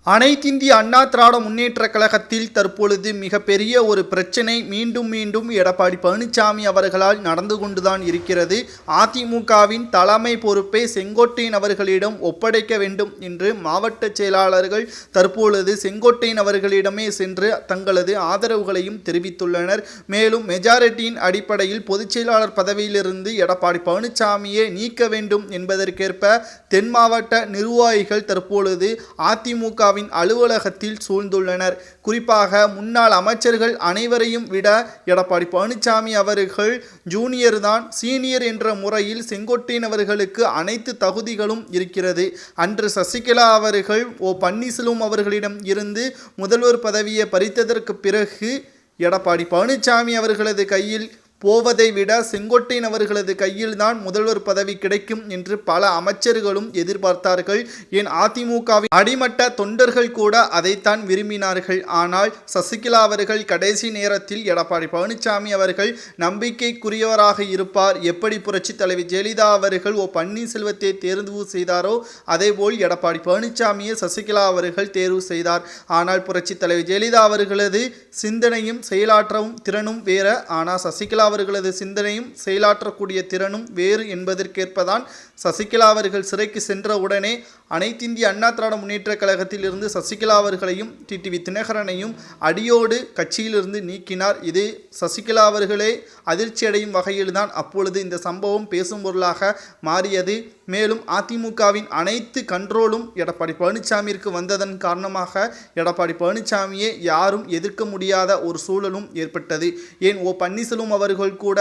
அனைத்திந்திய அண்ணா திராவிட முன்னேற்றக் கழகத்தில் தற்பொழுது மிகப்பெரிய ஒரு பிரச்சனை மீண்டும் எடப்பாடி பழனிசாமி அவர்களால் நடந்து கொண்டுதான் இருக்கிறது. அதிமுகவின் தலைமை பொறுப்பை செங்கோட்டையன் அவர்களிடம் ஒப்படைக்க வேண்டும் என்று மாவட்ட செயலாளர்கள் தற்பொழுது செங்கோட்டையன் அவர்களிடமே சென்று தங்களது ஆதரவுகளையும் தெரிவித்துள்ளனர். மேலும் மெஜாரிட்டியின் அடிப்படையில் பொதுச் செயலாளர் பதவியிலிருந்து எடப்பாடி பழனிசாமியை நீக்க வேண்டும் என்பதற்கேற்ப தென் மாவட்ட நிர்வாகிகள் தற்பொழுது அதிமுக அலுவலகத்தில் சூழ்ந்துள்ளனர். குறிப்பாக முன்னாள் அமைச்சர்கள் அனைவரையும் விட எடப்பாடி பழனிசாமி அவர்கள் ஜூனியர் தான், சீனியர் என்ற முறையில் செங்கோட்டையன் அவர்களுக்கு அனைத்து தகுதிகளும் இருக்கிறது. அன்று சசிகலா அவர்கள் பன்னீர்செல்வம் அவர்களிடம் இருந்து முதல்வர் பதவியை பறித்ததற்கு பிறகு எடப்பாடி பழனிசாமி அவர்களது கையில் போவதை விட செங்கோட்டையன் அவர்களது கையில்தான் முதல்வர் பதவி கிடைக்கும் என்று பல அமைச்சர்களும் எதிர்பார்த்தார்கள். ஏன் அதிமுகவின் அடிமட்ட தொண்டர்கள் கூட அதைத்தான் விரும்பினார்கள். ஆனால் சசிகலா அவர்கள் கடைசி நேரத்தில் எடப்பாடி பழனிசாமி அவர்கள் நம்பிக்கைக்குரியவராக இருப்பார், எப்படி புரட்சி தலைவி ஜெயலலிதா அவர்கள் பன்னீர்செல்வத்தை தேர்வு செய்தாரோ அதேபோல் எடப்பாடி பழனிசாமியை சசிகலா அவர்கள் தேர்வு செய்தார். ஆனால் புரட்சி தலைவி ஜெயலலிதா அவர்களது சிந்தனையும் செயலாற்றவும் திறனும் வேற, ஆனால் சசிகலா அவர்களது சிந்தனையும் செயலாற்றக்கூடிய திறனும் வேறு என்பதற்கேற்பதான் சசிகலா அவர்கள் சிறைக்கு சென்ற உடனே அனைத்திந்திய அண்ணா திராவிட முன்னேற்ற கழகத்தில் இருந்து சசிகலா அவர்களையும் டிடிவி தினகரனையும் அடியோடு கட்சியிலிருந்து நீக்கினார். இது சசிகலா அவர்களே அதிர்ச்சி அடையும் வகையில்தான் அப்பொழுது இந்த சம்பவம் பேசும் பொருளாக மாறியது. மேலும் அதிமுகவின் அனைத்து கண்ட்ரோலும் எடப்பாடி பழனிசாமிற்கு வந்ததன் காரணமாக எடப்பாடி பழனிசாமியை யாரும் எதிர்க்க முடியாத ஒரு சூழலும் ஏற்பட்டது. ஏன் பன்னீர்செல்வம் அவர்கள் கூட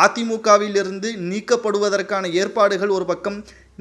அதிமுகவில் இருந்து நீக்கப்படுவதற்கான ஏற்பாடுகள் ஒரு பக்கம்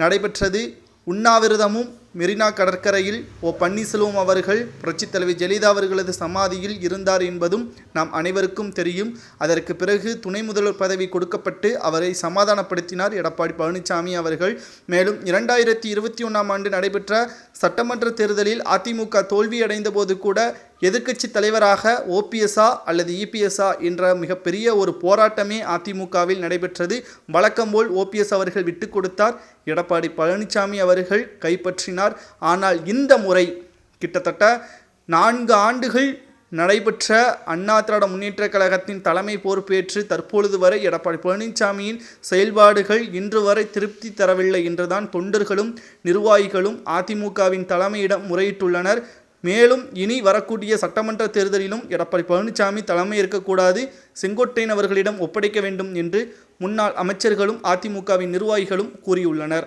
நடைபெற்றது. உண்ணாவிரதமும் மெரினா கடற்கரையில் பன்னீர்செல்வம் அவர்கள் புரட்சித் தலைவி ஜெயலலிதா அவர்களது சமாதியில் இருந்தார் என்பதும் நாம் அனைவருக்கும் தெரியும். அதற்கு பிறகு துணை முதல்வர் பதவி கொடுக்கப்பட்டு அவரை சமாதானப்படுத்தினார் எடப்பாடி பழனிசாமி அவர்கள். மேலும் 2021ஆம் ஆண்டு நடைபெற்ற சட்டமன்ற தேர்தலில் அதிமுக தோல்வியடைந்த போது கூட எதிர்க்கட்சி தலைவராக ஓபிஎஸ்ஆ அல்லது இபிஎஸ்ஆ என்ற மிகப்பெரிய ஒரு போராட்டமே அதிமுகவில் நடைபெற்றது. வழக்கம்போல் ஓபிஎஸ் அவர்கள் விட்டு கொடுத்தார், எடப்பாடி பழனிசாமி அவர்கள் கைப்பற்றினார். ஆனால் இந்த முறை கிட்டத்தட்ட 4 ஆண்டுகள் நடைபெற்ற அண்ணா திராவிட முன்னேற்ற கழகத்தின் தலைமை பொறுப்பேற்று தற்பொழுது வரை எடப்பாடி பழனிசாமியின் செயல்பாடுகள் இன்று வரை திருப்தி தரவில்லை என்றுதான் தொண்டர்களும் நிர்வாகிகளும் அதிமுகவின் தலைமையிடம் முறையிட்டுள்ளனர். மேலும் இனி வரக்கூடிய சட்டமன்ற தேர்தலிலும் எடப்பாடி பழனிசாமி தலைமை இருக்கக்கூடாது, செங்கோட்டையன் அவர்களிடம் ஒப்படைக்க வேண்டும் என்று முன்னாள் அமைச்சர்களும் அதிமுகவின் நிர்வாகிகளும் கூறியுள்ளனர்.